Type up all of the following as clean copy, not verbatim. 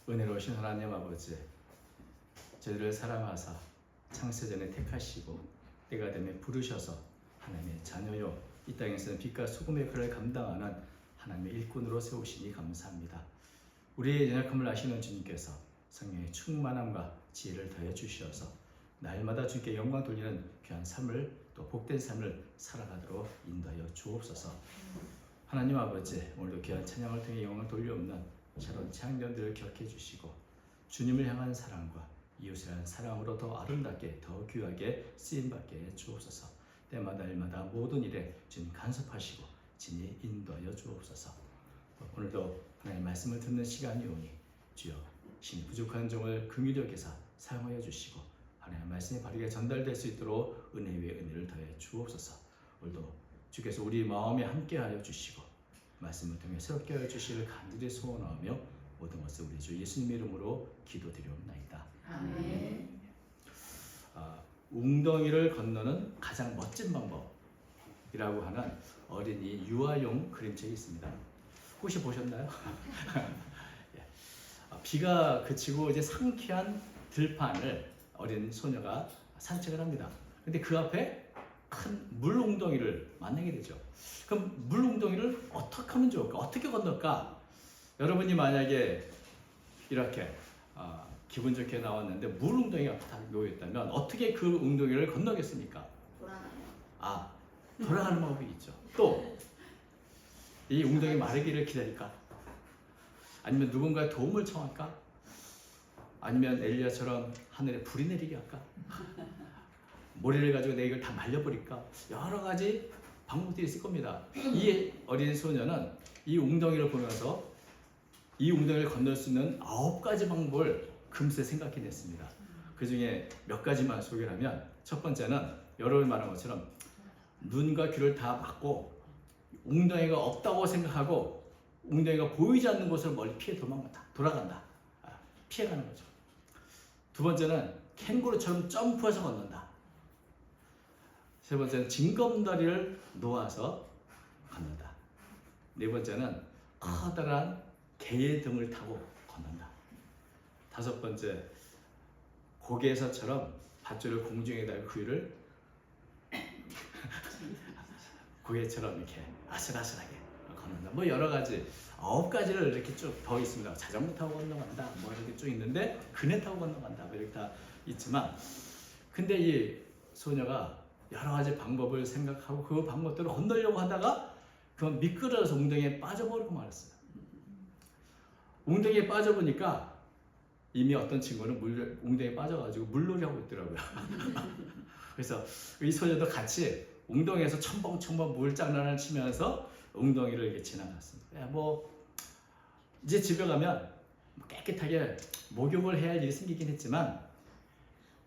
은혜로우신 하나님 아버지, 저희를 사랑하사 창세전에 택하시고 때가 되면 부르셔서 하나님의 자녀요 이 땅에서는 빛과 소금의 역할을 감당하는 하나님의 일꾼으로 세우시니 감사합니다. 우리의 연약함을 아시는 주님께서 성령의 충만함과 지혜를 더해 주시어서 날마다 주께 영광 돌리는 귀한 삶을 또 복된 삶을 살아가도록 인도하여 주옵소서. 하나님 아버지, 오늘도 귀한 찬양을 통해 영광을 돌려옵는 새로운 창년들을 기억해 주시고 주님을 향한 사랑과 이웃을 향한 사랑으로 더 아름답게 더 귀하게 쓰임받게 주옵소서. 때마다 일마다 모든 일에 주님 간섭하시고 진히 인도하여 주옵소서. 오늘도 하나님의 말씀을 듣는 시간이 오니 주여 신이 부족한 종을 긍휼히 여기사 사용하여 주시고 하나님의 말씀이 바르게 전달될 수 있도록 은혜 위에 은혜를 더해 주옵소서. 오늘도 주께서 우리 마음에 함께하여 주시고 말씀을 통해 새롭게 하여 주시기를 간절히 소원하며 모든 것을 우리 주 예수님의 이름으로 기도드리옵나이다. 아멘. 웅덩이를 건너는 가장 멋진 방법이라고 하는 어린이 유아용 그림책이 있습니다. 혹시 보셨나요? 비가 그치고 이제 상쾌한 들판을 어린 소녀가 산책을 합니다. 근데 그 앞에 큰 물웅덩이를 만나게 되죠. 그럼 물웅덩이를 어떻게 하면 좋을까? 어떻게 건널까? 여러분이 만약에 이렇게 기분 좋게 나왔는데 물웅덩이가 딱 놓여있다면 어떻게 그 웅덩이를 건너겠습니까? 돌아가요. 돌아가는 방법이 있죠. 또 이 웅덩이 마르기를 기다릴까? 아니면 누군가의 도움을 청할까? 아니면 엘리야처럼 하늘에 불이 내리게 할까? 모래를 가지고 내 이걸 다 말려버릴까? 여러 가지 방법들이 있을 겁니다. 이 어린 소녀는 이 웅덩이를 보면서 이 웅덩이를 건널 수 있는 9가지 방법을 금세 생각해냈습니다. 그 중에 몇 가지만 소개를 하면 첫 번째는 여러분이 말한 것처럼 눈과 귀를 다 막고 웅덩이가 없다고 생각하고 웅덩이가 보이지 않는 곳을 멀리 피해 돌아간다. 피해가는 거죠. 두 번째는 캥거루처럼 점프해서 건넌다. 세 번째는 징검다리를 놓아서 건넌다. 네 번째는 커다란 개의 등을 타고 건넌다. 다섯 번째, 고개에서처럼 밧줄을 공중에 달고 그 위를 고개처럼 이렇게 아슬아슬하게 건넌다. 뭐 여러 가지 9가지를 이렇게 쭉 더 있습니다. 자전거 타고 건너간다. 뭐 이렇게 쭉 있는데 그네 타고 건너간다. 뭐 이렇게 다 있지만 근데 이 소녀가 여러 가지 방법을 생각하고 그 방법대로 건너려고 하다가 그건 미끄러져서 웅덩이에 빠져버리고 말았어요. 웅덩이에 빠져보니까 이미 어떤 친구는 웅덩이에 빠져가지고 물놀이 하고 있더라고요. 그래서 이 소녀도 같이 웅덩이에서 첨벙첨벙 물장난을 치면서 웅덩이를 이렇게 지나갔습니다. 뭐 이제 집에 가면 깨끗하게 목욕을 해야 할 일이 생기긴 했지만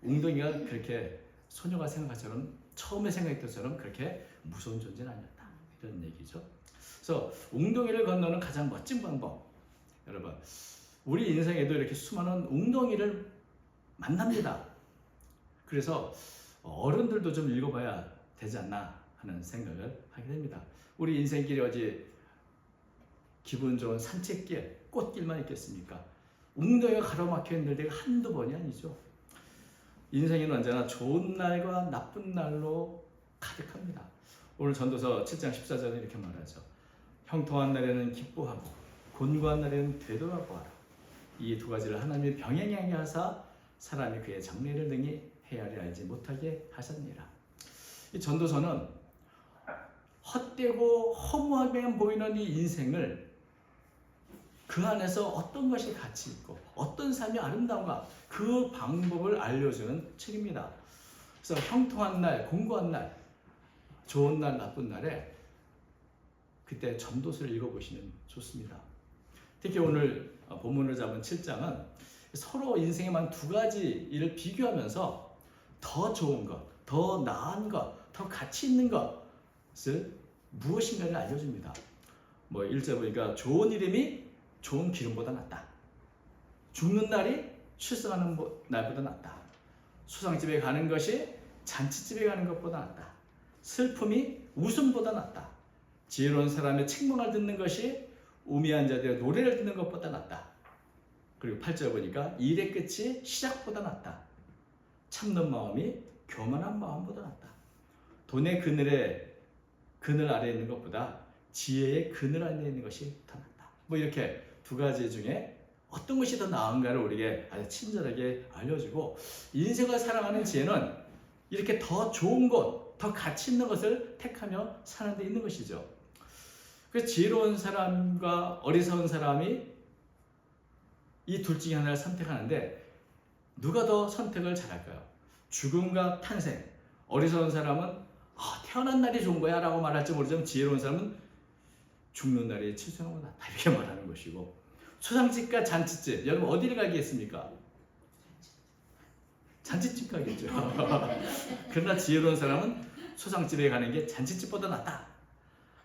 웅덩이가 그렇게 소녀가 생각한 것처럼 처음에 생각했던 것처럼 그렇게 무서운 존재는 아니었다. 이런 얘기죠. 그래서 웅덩이를 건너는 가장 멋진 방법, 여러분 우리 인생에도 이렇게 수많은 웅덩이를 만납니다. 그래서 어른들도 좀 읽어봐야 되지 않나 하는 생각을 하게 됩니다. 우리 인생길이 어디 기분 좋은 산책길, 꽃길만 있겠습니까? 웅덩이가 가로막혀 있는 데가 한두 번이 아니죠. 인생에는 언제나 좋은 날과 나쁜 날로 가득합니다. 오늘 전도서 7장 14절에 이렇게 말하죠. 형통한 날에는 기뻐하고 곤고한 날에는 되돌아보아라. 이 두 가지를 하나님이 병행하게 하사 사람이 그의 장래를 능히 헤아려 알지 못하게 하셨니라. 이 전도서는 헛되고 허무하게만 보이는 이 인생을 그 안에서 어떤 것이 가치 있고 어떤 삶이 아름다운가 그 방법을 알려주는 책입니다. 그래서 형통한 날, 공고한 날, 좋은 날, 나쁜 날에 그때 전도서를 읽어보시면 좋습니다. 특히 오늘 본문을 잡은 7장은 서로 인생에만 두 가지 일을 비교하면서 더 좋은 것, 더 나은 것, 더 가치 있는 것을 무엇인가를 알려줍니다. 뭐 1절 보니까 좋은 이름이 좋은 기름보다 낫다. 죽는 날이 출생하는 날보다 낫다. 수상집에 가는 것이 잔치집에 가는 것보다 낫다. 슬픔이 웃음보다 낫다. 지혜로운 사람의 책망을 듣는 것이 우매한 자들의 노래를 듣는 것보다 낫다. 그리고 8절 보니까 일의 끝이 시작보다 낫다. 참는 마음이 교만한 마음보다 낫다. 돈의 그늘 아래에 있는 것보다 지혜의 그늘 안에 있는 것이 더 낫다. 뭐 이렇게 두 가지 중에 어떤 것이 더 나은가를 우리에게 아주 친절하게 알려주고, 인생을 살아가는 지혜는 이렇게 더 좋은 것, 더 가치 있는 것을 택하며 사는 데 있는 것이죠. 그래서 지혜로운 사람과 어리석은 사람이 이 둘 중에 하나를 선택하는데 누가 더 선택을 잘할까요? 죽음과 탄생. 어리석은 사람은 태어난 날이 좋은 거야 라고 말할지 모르지만, 지혜로운 사람은 죽는 날이 치솟는 거다 이렇게 말하는 것이고, 초상집과 잔치집, 여러분 어디를 가겠습니까? 잔치집 가겠죠. 그러나 지혜로운 사람은 초상집에 가는 게 잔치집보다 낫다.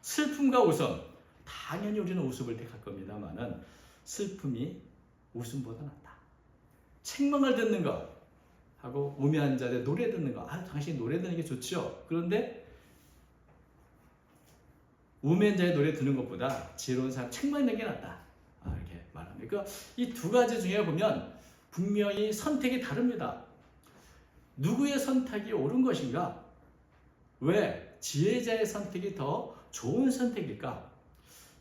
슬픔과 웃음, 당연히 우리는 웃음을 택할 겁니다만은 슬픔이 웃음보다 낫다. 책망을 듣는 것 하고 우매한 자들의 노래 듣는 것, 당신이 노래 듣는 게 좋죠. 그런데 우매한 자의 노래 듣는 것보다 지혜로운 사람 책망 듣는 게 낫다. 이렇게 말합니다. 그러니까 이 두 가지 중에 보면 분명히 선택이 다릅니다. 누구의 선택이 옳은 것인가? 왜 지혜자의 선택이 더 좋은 선택일까?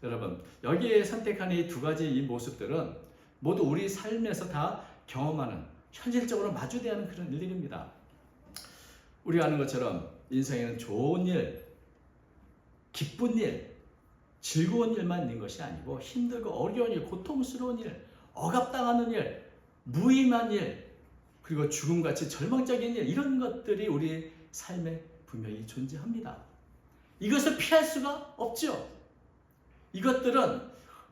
여러분, 여기에 선택하는 이 두 가지 이 모습들은 모두 우리 삶에서 다 경험하는, 현실적으로 마주대하는 그런 일들입니다. 우리가 아는 것처럼 인생에는 좋은 일, 기쁜 일, 즐거운 일만 있는 것이 아니고 힘들고 어려운 일, 고통스러운 일, 억압당하는 일, 무의미한 일, 그리고 죽음같이 절망적인 일, 이런 것들이 우리 삶에 분명히 존재합니다. 이것을 피할 수가 없죠. 이것들은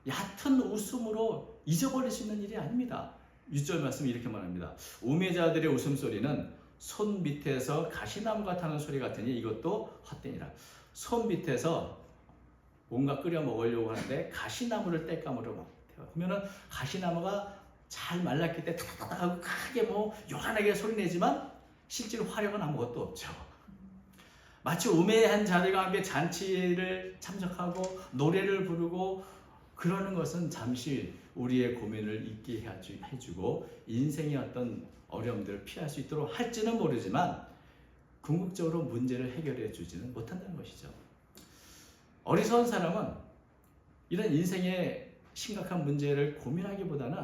얕은 웃음으로 잊어버릴 수 있는 일이 아닙니다. 6절 말씀이 이렇게 말합니다. 우매자들의 웃음소리는 손 밑에서 가시나무가 타는 소리 같으니 이것도 헛되니라. 손 밑에서 뭔가 끓여 먹으려고 하는데 가시나무를 땔감으로 막 보면은 가시나무가 잘 말랐기 때문에 툭툭 하고 크게 요란하게 소리내지만 실제로 화력은 아무것도 없죠. 마치 우매한 자들과 함께 잔치를 참석하고 노래를 부르고 그러는 것은 잠시 우리의 고민을 잊게 해주고 인생의 어떤 어려움들을 피할 수 있도록 할지는 모르지만 궁극적으로 문제를 해결해 주지는 못한다는 것이죠. 어리석은 사람은 이런 인생의 심각한 문제를 고민하기보다는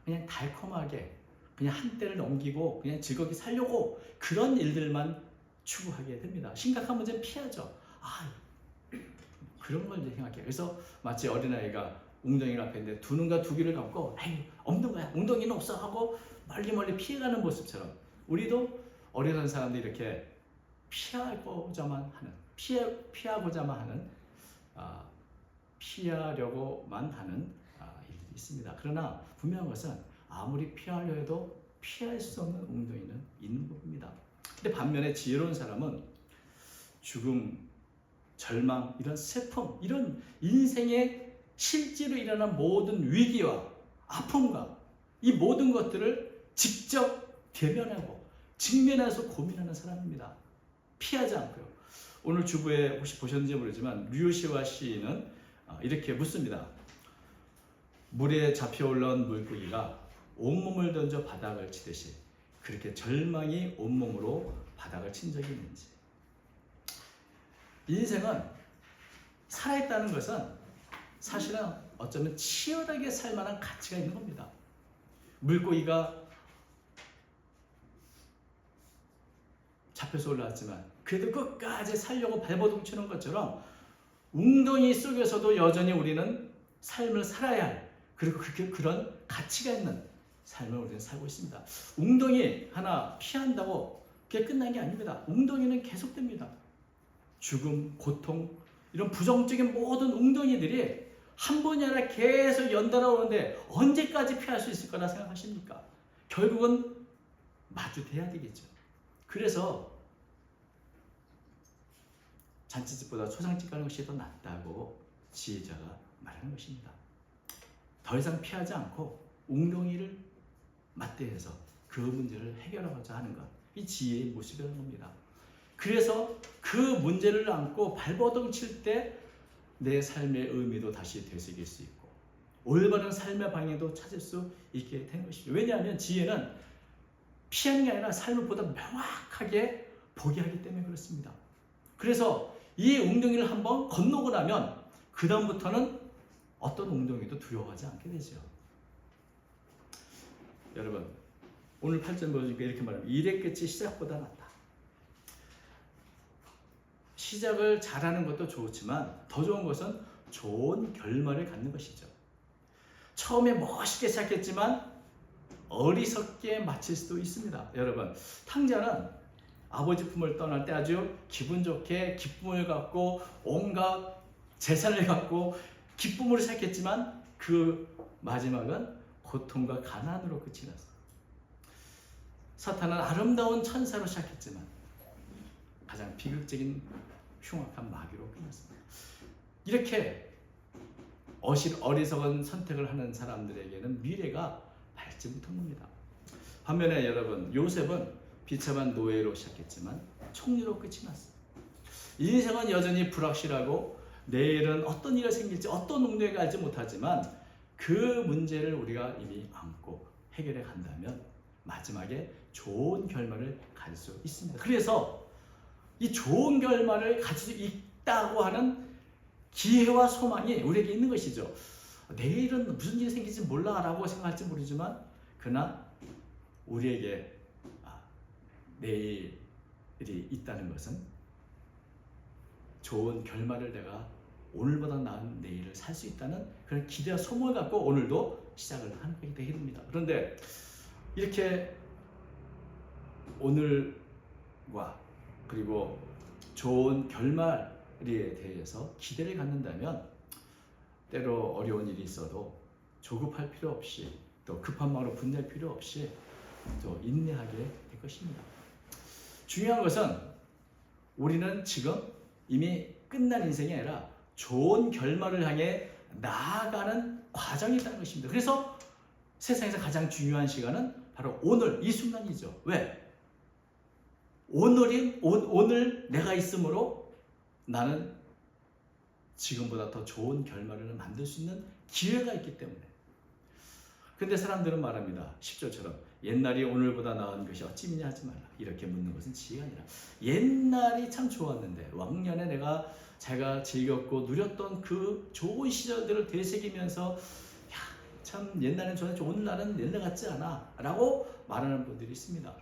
그냥 달콤하게 그냥 한때를 넘기고 그냥 즐겁게 살려고 그런 일들만 추구하게 됩니다. 심각한 문제는 피하죠. 그런 걸 이제 생각해요. 그래서 마치 어린아이가 웅덩이가 앞에 있는데 두 눈과 두 귀를 감고 없는 거야, 웅덩이는 없어 하고 멀리 피해가는 모습처럼 우리도 어리석은 사람들이 이렇게 피하고자만 하는, 피하려고만 하는 일들이 있습니다. 그러나 분명한 것은 아무리 피하려 해도 피할 수 없는 웅덩이는 있는 법입니다. 근데 반면에 지혜로운 사람은 죽음, 절망, 이런 슬픔, 이런 인생의 실제로 일어난 모든 위기와 아픔과 이 모든 것들을 직접 대면하고 직면해서 고민하는 사람입니다. 피하지 않고요. 오늘 주부에 혹시 보셨는지 모르지만 류시와 시인은 이렇게 묻습니다. 물에 잡혀 올라온 물고기가 온몸을 던져 바닥을 치듯이 그렇게 절망이 온몸으로 바닥을 친 적이 있는지. 인생은 살아있다는 것은 사실은 어쩌면 치열하게 살만한 가치가 있는 겁니다. 물고기가 잡혀서 올라왔지만 그래도 끝까지 살려고 발버둥 치는 것처럼 웅덩이 속에서도 여전히 우리는 삶을 살아야 할, 그리고 그런 가치가 있는 삶을 우리는 살고 있습니다. 웅덩이 하나 피한다고 그게 끝난 게 아닙니다. 웅덩이는 계속됩니다. 죽음, 고통, 이런 부정적인 모든 웅덩이들이 한 번이 아니라 계속 연달아 오는데 언제까지 피할 수 있을 거라 생각하십니까? 결국은 마주돼야 되겠죠. 그래서 잔치집보다 초상집 가는 것이 더 낫다고 지혜자가 말하는 것입니다. 더 이상 피하지 않고 웅덩이를 맞대해서 그 문제를 해결하고자 하는 것, 이 지혜의 모습이라는 겁니다. 그래서 그 문제를 안고 발버둥 칠 때 내 삶의 의미도 다시 되새길 수 있고 올바른 삶의 방향도 찾을 수 있게 되는 것이죠. 왜냐하면 지혜는 피하는 게 아니라 삶을 보다 명확하게 보게 하기 때문에 그렇습니다. 그래서 이 웅덩이를 한번 건너고 나면 그 다음부터는 어떤 웅덩이도 두려워하지 않게 되죠. 여러분, 오늘 8절 보니까 이렇게 말합니다. 일의 끝이 시작보다 낫다. 시작을 잘하는 것도 좋지만 더 좋은 것은 좋은 결말을 갖는 것이죠. 처음에 멋있게 시작했지만 어리석게 마칠 수도 있습니다. 여러분, 탕자는 아버지 품을 떠날 때 아주 기분 좋게 기쁨을 갖고 온갖 재산을 갖고 기쁨으로 시작했지만 그 마지막은 고통과 가난으로 끝이 났어요. 사탄은 아름다운 천사로 시작했지만 가장 비극적인 흉악한 마귀로 끝났습니다. 이렇게 어리석은 선택을 하는 사람들에게는 미래가 밝지 못한 겁니다. 반면에 여러분, 요셉은 비참한 노예로 시작했지만 총리로 끝이 났어요. 인생은 여전히 불확실하고 내일은 어떤 일이 생길지 어떤 웅덩이가 알지 못하지만 그 문제를 우리가 이미 안고 해결해 간다면 마지막에 좋은 결말을 가질 수 있습니다. 그래서 이 좋은 결말을 가질 수 있다고 하는 기회와 소망이 우리에게 있는 것이죠. 내일은 무슨 일이 생길지 몰라 라고 생각할지 모르지만 그러나 우리에게 내일이 있다는 것은 좋은 결말을 내가 오늘보다 나은 내일을 살 수 있다는 그런 기대와 소망을 갖고 오늘도 시작을 하는 것이 되게 됩니다. 그런데 이렇게 오늘과 그리고 좋은 결말에 대해서 기대를 갖는다면 때로 어려운 일이 있어도 조급할 필요 없이 또 급한 마음으로 분낼 필요 없이 또 인내하게 될 것입니다. 중요한 것은 우리는 지금 이미 끝난 인생이 아니라 좋은 결말을 향해 나아가는 과정이 있다는 것입니다. 그래서 세상에서 가장 중요한 시간은 바로 오늘 이 순간이죠. 왜? 오늘 내가 있으므로 나는 지금보다 더 좋은 결말을 만들 수 있는 기회가 있기 때문에. 근데 사람들은 말합니다. 10절처럼 옛날이 오늘보다 나은 것이 어찌미냐 하지 말라. 이렇게 묻는 것은 지혜가 아니라 옛날이 참 좋았는데 왕년에 제가 즐겼고 누렸던 그 좋은 시절들을 되새기면서 참 옛날엔 좋았는데 오늘날은 옛날 같지 않아 라고 말하는 분들이 있습니다.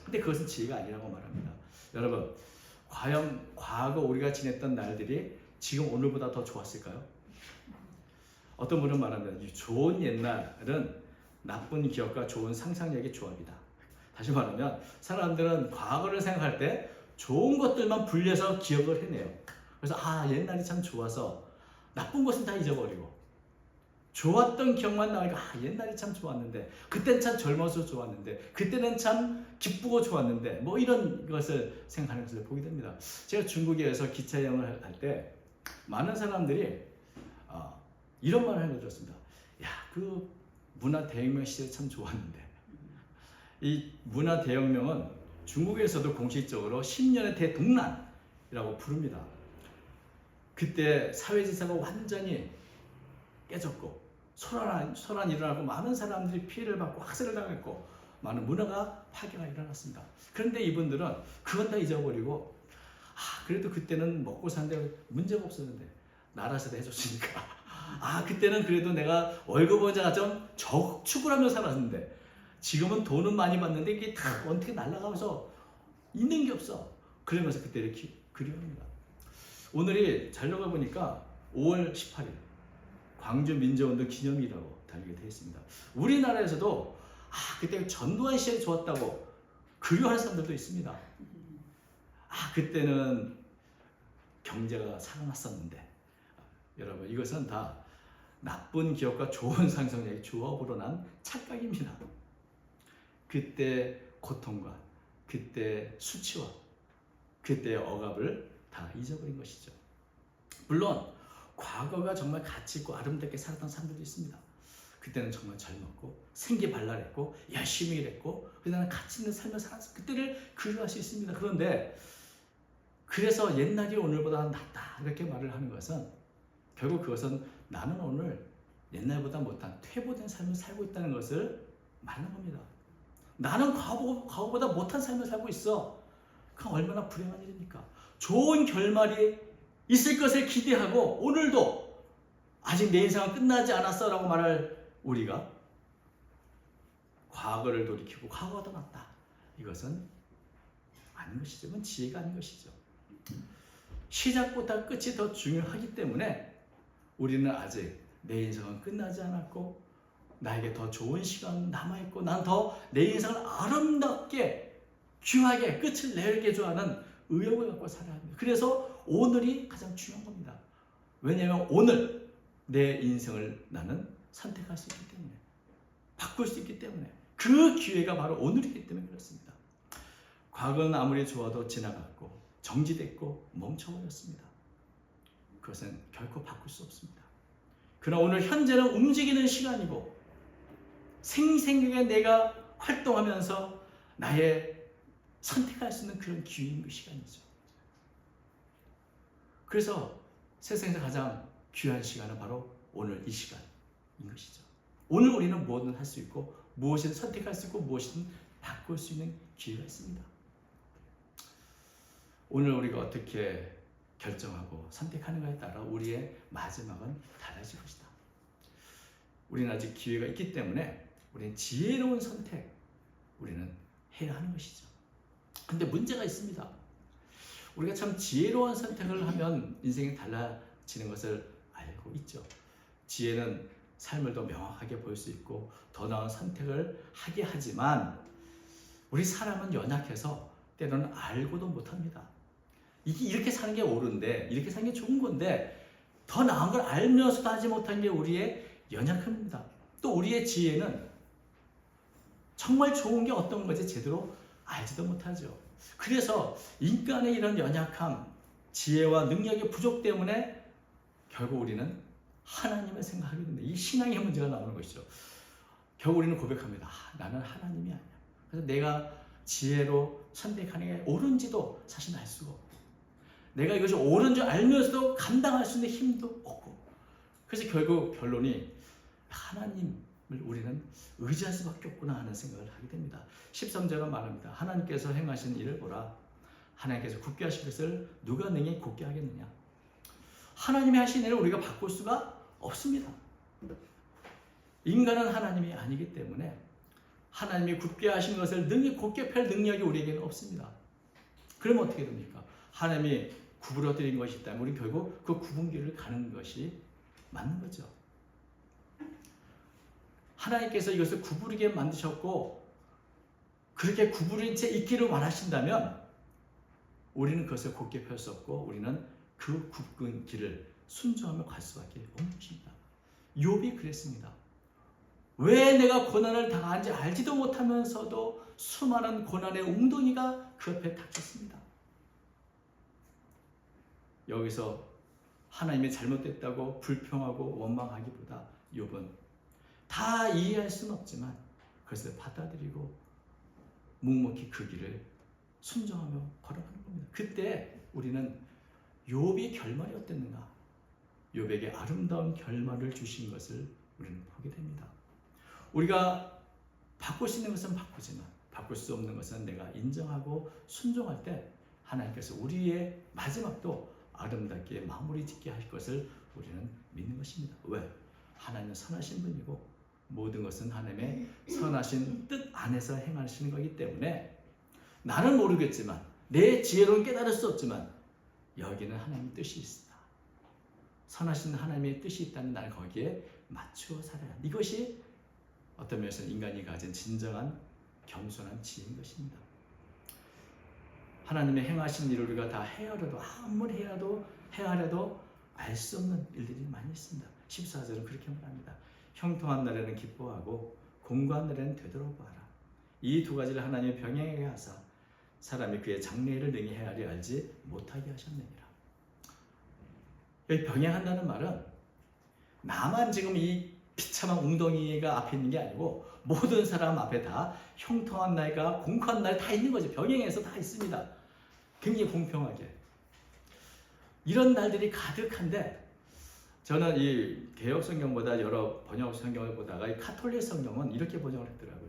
근데 그것은 지혜가 아니라고 말합니다. 여러분, 과연 과거 우리가 지냈던 날들이 지금 오늘보다 더 좋았을까요? 어떤 분은 말합니다. 좋은 옛날은 나쁜 기억과 좋은 상상력의 조합이다. 다시 말하면 사람들은 과거를 생각할 때 좋은 것들만 분리해서 기억을 해내요. 그래서 옛날이 참 좋아서 나쁜 것은 다 잊어버리고 좋았던 기억만 나니까 옛날이 참 좋았는데 그땐 참 젊어서 좋았는데 그때는 참 기쁘고 좋았는데 뭐 이런 것을 생각하는 것을 보게 됩니다. 제가 중국에서 기차 여행을 할 때 많은 사람들이 이런 말을 하는 걸 들었습니다. 그 문화 대혁명 시절 참 좋았는데. 이 문화 대혁명은 중국에서도 공식적으로 10년의 대동란이라고 부릅니다. 그때 사회질서가 완전히 깨졌고 소란이 일어나고 많은 사람들이 피해를 받고 학살을 당했고 많은 문화가 파괴가 일어났습니다. 그런데 이분들은 그건 다 잊어버리고 그래도 그때는 먹고 사는데 문제가 없었는데 나라에서 해줬으니까 그때는 그래도 내가 월급 원자가 좀 저축을 하며 살았는데 지금은 돈은 많이 받는데 이게 다 어떻게 날아가면서 있는 게 없어. 그러면서 그때를 그리워합니다. 오늘이 자료가 보니까 5월 18일 광주 민주운동 기념일이라고 달리게 되어 있습니다. 우리나라에서도 그때 전두환 시절이 좋았다고 그리워하는 사람들도 있습니다. 그때는 경제가 살아났었는데 여러분, 이것은 다 나쁜 기억과 좋은 상상력의 조합으로 난 착각입니다. 그때 고통과 그때 수치와 그때의 억압을 다 잊어버린 것이죠. 물론 과거가 정말 가치 있고 아름답게 살았던 사람들도 있습니다. 그때는 정말 젊었고 생기발랄했고 열심히 일했고 그다음에 가치 있는 삶을 살았어. 그때를 그리워할 수 있습니다. 그런데 그래서 옛날이 오늘보다 낫다 이렇게 말을 하는 것은 결국 그것은 나는 오늘 옛날보다 못한 퇴보된 삶을 살고 있다는 것을 말하는 겁니다. 나는 과거보다 못한 삶을 살고 있어. 그럼 얼마나 불행한 일입니까? 좋은 결말이 있을 것을 기대하고 오늘도 아직 내 인생은 끝나지 않았어 라고 말할 우리가 과거를 돌이키고 과거가 더 낫다. 이것은 아닌 것이죠. 그건 지혜가 아닌 것이죠. 시작보다 끝이 더 중요하기 때문에 우리는 아직 내 인생은 끝나지 않았고 나에게 더 좋은 시간 남아있고 난 더 내 인생을 아름답게 귀하게 끝을 내게 좋아하는 의욕을 갖고 살아야 합니다. 그래서 오늘이 가장 중요한 겁니다. 왜냐하면 오늘 내 인생을 나는 선택할 수 있기 때문에 바꿀 수 있기 때문에 그 기회가 바로 오늘이기 때문에 그렇습니다. 과거는 아무리 좋아도 지나갔고 정지됐고 멈춰버렸습니다. 그것은 결코 바꿀 수 없습니다. 그러나 오늘 현재는 움직이는 시간이고 생생하게 내가 활동하면서 나의 선택할 수 있는 그런 기회인 그 시간이죠. 그래서 세상에서 가장 귀한 시간은 바로 오늘 이 시간인 것이죠. 오늘 우리는 무엇든 할 수 있고 무엇이든 선택할 수 있고 무엇이든 바꿀 수 있는 기회가 있습니다. 오늘 우리가 어떻게 결정하고 선택하는가에 따라 우리의 마지막은 달라질 것이다. 우리는 아직 기회가 있기 때문에 우리는 지혜로운 선택 우리는 해야 하는 것이죠. 근데 문제가 있습니다. 우리가 참 지혜로운 선택을 하면 인생이 달라지는 것을 알고 있죠. 지혜는 삶을 더 명확하게 볼 수 있고 더 나은 선택을 하게 하지만 우리 사람은 연약해서 때로는 알고도 못합니다. 이렇게 사는 게 옳은데 이렇게 사는 게 좋은 건데 더 나은 걸 알면서도 하지 못한 게 우리의 연약함입니다. 또 우리의 지혜는 정말 좋은 게 어떤 건지 제대로 알지도 못하죠. 그래서 인간의 이런 연약함, 지혜와 능력의 부족 때문에 결국 우리는 하나님을 생각하게 됩니다. 이 신앙의 문제가 나오는 것이죠. 결국 우리는 고백합니다. 나는 하나님이 아니야. 그래서 내가 지혜로 선택하는 게 옳은지도 사실 알 수가 없고 내가 이것이 옳은 줄 알면서도 감당할 수 있는 힘도 없고 그래서 결국 결론이 하나님을 우리는 의지할 수밖에 없구나 하는 생각을 하게 됩니다. 13절은 말합니다. 하나님께서 행하신 일을 보라. 하나님께서 굳게 하신 것을 누가 능히 굳게 하겠느냐. 하나님이 하신 일을 우리가 바꿀 수가 없습니다. 인간은 하나님이 아니기 때문에 하나님이 굳게 하신 것을 능히 곧게 펼 능력이 우리에게는 없습니다. 그러면 어떻게 됩니까? 하나님이 구부러뜨린 것이 있다면 우리는 결국 그 굽은 길을 가는 것이 맞는 거죠. 하나님께서 이것을 구부리게 만드셨고 그렇게 구부린 채 있기를 원하신다면 우리는 그것을 곧게 펼 수 없고 우리는 그 굽은 길을 순종하며 갈 수밖에 없는 것입니다. 욥이 그랬습니다. 왜 내가 고난을 당한지 알지도 못하면서도 수많은 고난의 웅덩이가 그 옆에 닥쳤습니다. 여기서 하나님이 잘못됐다고 불평하고 원망하기보다 욥은 다 이해할 수는 없지만 그것을 받아들이고 묵묵히 그 길을 순종하며 걸어가는 겁니다. 그때 우리는 욥의 결말이 어땠는가? 욥에게 아름다운 결말을 주신 것을 우리는 보게 됩니다. 우리가 바꿀 수 있는 것은 바꾸지만 바꿀 수 없는 것은 내가 인정하고 순종할 때 하나님께서 우리의 마지막도 아름답게 마무리 짓게 하실 것을 우리는 믿는 것입니다. 왜? 하나님은 선하신 분이고 모든 것은 하나님의 선하신 뜻 안에서 행하시는 거기 때문에 나는 모르겠지만 내 지혜로는 깨달을 수 없지만 여기는 하나님의 뜻이 있다. 선하신 하나님의 뜻이 있다면 나는 거기에 맞추어 살아야 한다. 이것이 어떤 면에서는 인간이 가진 진정한 겸손한 지혜인 것입니다. 하나님의 행하신 일을 우리가 다 헤아려도 아무리 헤아려도 알 수 없는 일들이 많이 있습니다. 14절은 그렇게 말합니다. 형통한 날에는 기뻐하고 공고한 날에는 되돌아보아라. 이 두 가지를 하나님이 병행하게 하사 사람이 그의 장래일을 능히 헤아려 알지 못하게 하셨느니라. 여기 병행한다는 말은 나만 지금 이 비참한 웅덩이가 앞에 있는 게 아니고 모든 사람 앞에 다 형통한 날과 공고한 날 다 있는 거죠. 병행해서 다 있습니다. 굉장히 공평하게. 이런 날들이 가득한데 저는 이 개혁 성경보다 여러 번역 성경을 보다가 이 카톨릭 성경은 이렇게 번역을 했더라고요.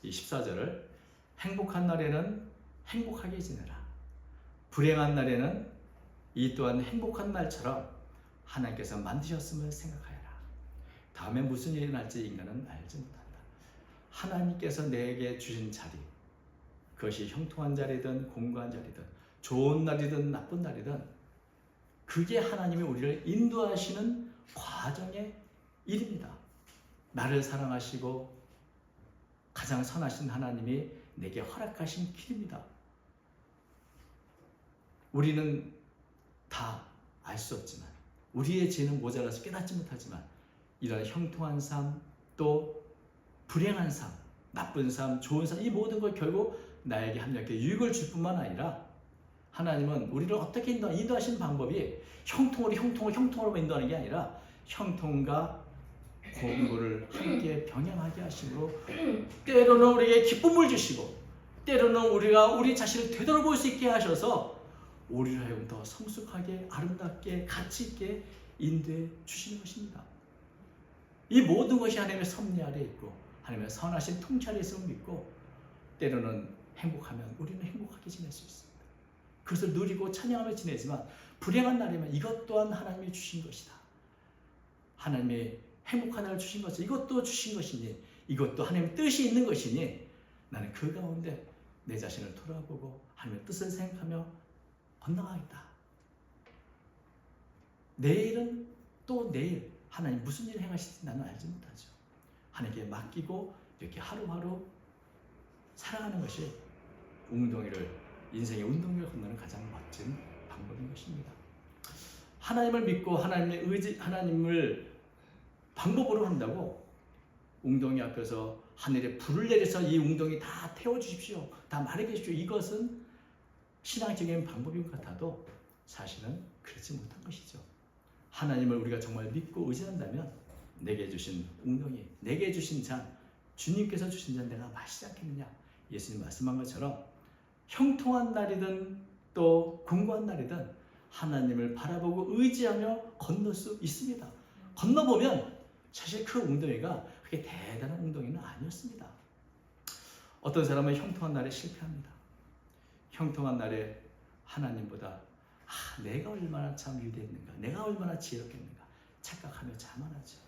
이 14절을 행복한 날에는 행복하게 지내라. 불행한 날에는 이 또한 행복한 날처럼 하나님께서 만드셨음을 생각하여라. 다음에 무슨 일이 날지 인간은 알지 못한다. 하나님께서 내게 주신 자리, 그것이 형통한 자리든 공고한 자리든 좋은 날이든 나쁜 날이든 그게 하나님이 우리를 인도하시는 과정의 일입니다. 나를 사랑하시고 가장 선하신 하나님이 내게 허락하신 길입니다. 우리는 다 알 수 없지만 우리의 죄는 모자라서 깨닫지 못하지만 이런 형통한 삶, 또 불행한 삶, 나쁜 삶, 좋은 삶, 이 모든 걸 결국 나에게 합력해 유익을 줄 뿐만 아니라 하나님은 우리를 어떻게 인도하시는 방법이 형통으로 인도하는 게 아니라 형통과 공고를 함께 병행하게 하시므로 때로는 우리에게 기쁨을 주시고 때로는 우리가 우리 자신을 되돌아볼 수 있게 하셔서 우리를 하여금 더 성숙하게 아름답게 가치 있게 인도해 주시는 것입니다. 이 모든 것이 하나님의 섭리 아래 있고 하나님의 선하신 통치 아래 있음을 믿고 때로는 행복하면 우리는 행복하게 지낼 수 있습니다. 그것을 누리고 찬양하며 지내지만 불행한 날이면 이것 또한 하나님이 주신 것이다. 하나님이 행복한 날을 주신 것이 이것도 주신 것이니 이것도 하나님의 뜻이 있는 것이니 나는 그 가운데 내 자신을 돌아보고 하나님의 뜻을 생각하며 건너가겠다. 내일은 또 내일 하나님 무슨 일을 행하실지 나는 알지 못하죠. 하나님께 맡기고 이렇게 하루하루 살아가는 것이 인생의 운동을 건너는 가장 멋진 방법인 것입니다. 하나님을 믿고 하나님을 방법으로 한다고 웅덩이 앞에서 하늘에 불을 내려서 이 웅덩이 다 태워주십시오, 다 마르게 해주십시오, 이것은 신앙적인 방법인 것 같아도 사실은 그렇지 못한 것이죠. 하나님을 우리가 정말 믿고 의지한다면 내게 주신 웅덩이, 내게 주신 잔, 주님께서 주신 잔 내가 마시지 않겠느냐, 예수님 말씀한 것처럼 형통한 날이든 또 공고한 날이든 하나님을 바라보고 의지하며 건널 수 있습니다. 건너보면 사실 그 웅덩이가 그렇게 대단한 웅덩이는 아니었습니다. 어떤 사람은 형통한 날에 실패합니다. 형통한 날에 하나님보다 내가 얼마나 참 위대했는가, 내가 얼마나 지혜롭겠는가 착각하며 자만하죠.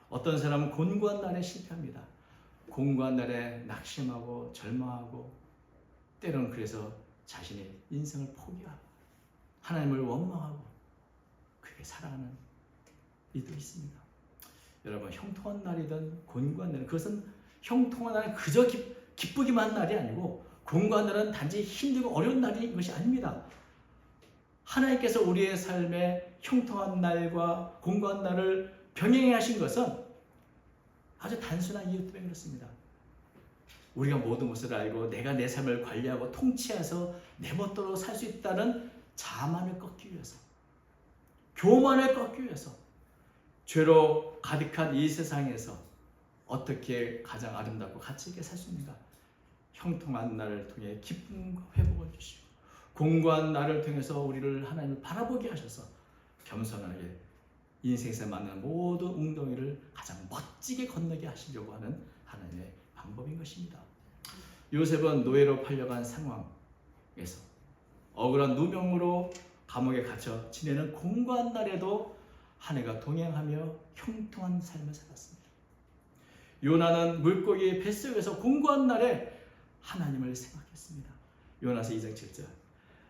어떤 사람은 곤고한 날에 실패합니다. 곤고한 날에 낙심하고 절망하고 때로는 그래서 자신의 인생을 포기하고 하나님을 원망하고 그렇게 살아가는 이들이 있습니다. 여러분, 형통한 날이든 곤고한 날은 그것은 형통한 날은 그저 기쁘기만 한 날이 아니고 곤고한 날은 단지 힘들고 어려운 날인 것이 아닙니다. 하나님께서 우리의 삶에 형통한 날과 곤고한 날을 병행해 하신 것은 아주 단순한 이유 때문에 그렇습니다. 우리가 모든 것을 알고 내가 내 삶을 관리하고 통치해서 내 멋대로 살 수 있다는 자만을 꺾기 위해서, 교만을 꺾기 위해서, 죄로 가득한 이 세상에서 어떻게 가장 아름답고 가치 있게 살 수 있는가, 형통한 날을 통해 기쁨과 회복을 주시고 공고한 날을 통해서 우리를 하나님을 바라보게 하셔서 겸손하게 인생에서 만난 모든 웅덩이를 가장 멋지게 건너게 하시려고 하는 하나님의 방법인 것입니다. 요셉은 노예로 팔려간 상황에서 억울한 누명으로 감옥에 갇혀 지내는 공고한 날에도 하나님과 동행하며 형통한 삶을 살았습니다. 요나는 물고기 뱃속에서 공고한 날에 하나님을 생각했습니다. 요나서 2장 7절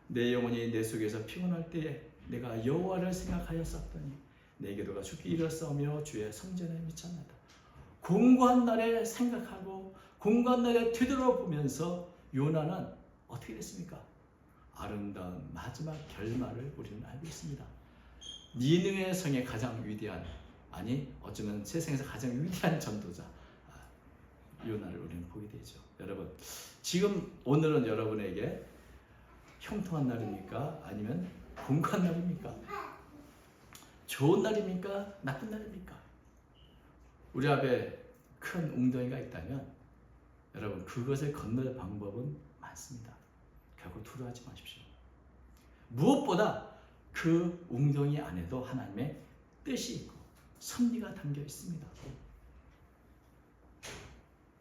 내 영혼이 내 속에서 피곤할 때에 내가 여호와를 생각하였었더니 내 기도가 죽기 이르렀사오며 주의 성전에 미쳤나이다. 공고한 날에 생각하고 공고한 날에 되돌아보면서 요나는 어떻게 됐습니까? 아름다운 마지막 결말을 우리는 알고 있습니다. 니느웨 성의 가장 위대한, 아니 어쩌면 세상에서 가장 위대한 전도자 요나를 우리는 보게 되죠. 여러분, 지금 오늘은 여러분에게 형통한 날입니까? 아니면 공고한 날입니까? 좋은 날입니까? 나쁜 날입니까? 우리 앞에 큰 웅덩이가 있다면 여러분, 그것을 건널 방법은 많습니다. 결국 두려워하지 마십시오. 무엇보다 그 웅덩이 안에도 하나님의 뜻이 있고 섭리가 담겨 있습니다.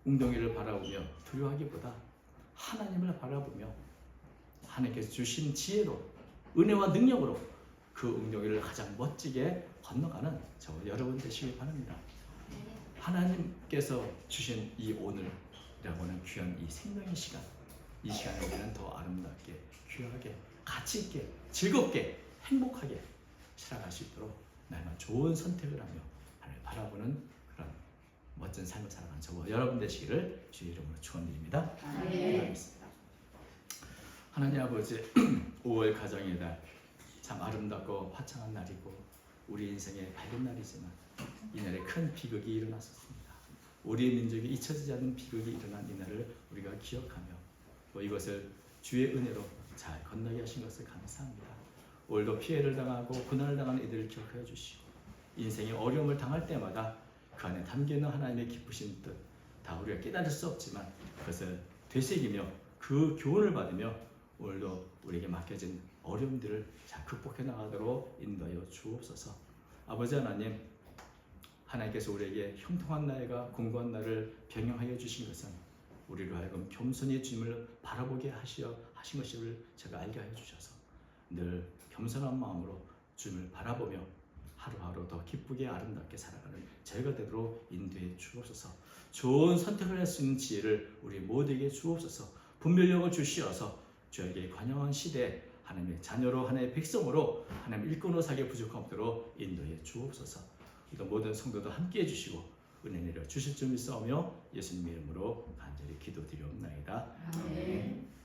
웅덩이를 바라보며 두려워하기보다 하나님을 바라보며 하나님께서 주신 지혜로 은혜와 능력으로 그 웅덩이를 가장 멋지게 건너가는 저와 여러분 되시길 바랍니다. 하나님께서 주신 이 오늘이라고는 귀한 이 생명의 시간, 이 시간을 우리는 더 아름답게, 귀하게, 가치 있게, 즐겁게, 행복하게 살아갈 수 있도록 날마다 좋은 선택을 하며 하나님을 바라보는 그런 멋진 삶을 살아가는 저와 여러분 되시기를 주의 이름으로 축원드립니다. 기도하겠습니다. 하나님 아버지, 5월 가정의 날 참 아름답고 화창한 날이고 우리 인생의 밝은 날이지만 이날에 큰 비극이 일어났었습니다. 우리의 민족이 잊혀지지 않는 비극이 일어난 이날을 우리가 기억하며 이것을 주의 은혜로 잘 건너게 하신 것을 감사합니다. 오늘도 피해를 당하고 고난을 당하는 이들을 기억하여 주시고 인생의 어려움을 당할 때마다 그 안에 담겨있는 하나님의 기쁘신 뜻 다 우리가 깨달을 수 없지만 그것을 되새기며 그 교훈을 받으며 오늘도 우리에게 맡겨진 어려움들을 잘 극복해 나가도록 인도하여 주옵소서. 아버지 하나님, 하나님께서 우리에게 형통한 날과 공고한 날을 병행하여 주신 것은 우리로 하여금 겸손히 주님을 바라보게 하신 것을 제가 알게 하여 주셔서 늘 겸손한 마음으로 주님을 바라보며 하루하루 더 기쁘게 아름답게 살아가는 저희가 되도록 인도해 주옵소서. 좋은 선택을 할 수 있는 지혜를 우리 모두에게 주옵소서. 분별력을 주시어서 저에게 관영한 시대에 하나님의 자녀로 하나님의 백성으로 하나님 일꾼으로 살기 부족함 없도록 인도해 주옵소서. 또 모든 성도도 함께해 주시고 은혜 내려 주실 줄 믿사오며 예수님 이름으로 간절히 기도드리옵나이다. 아멘.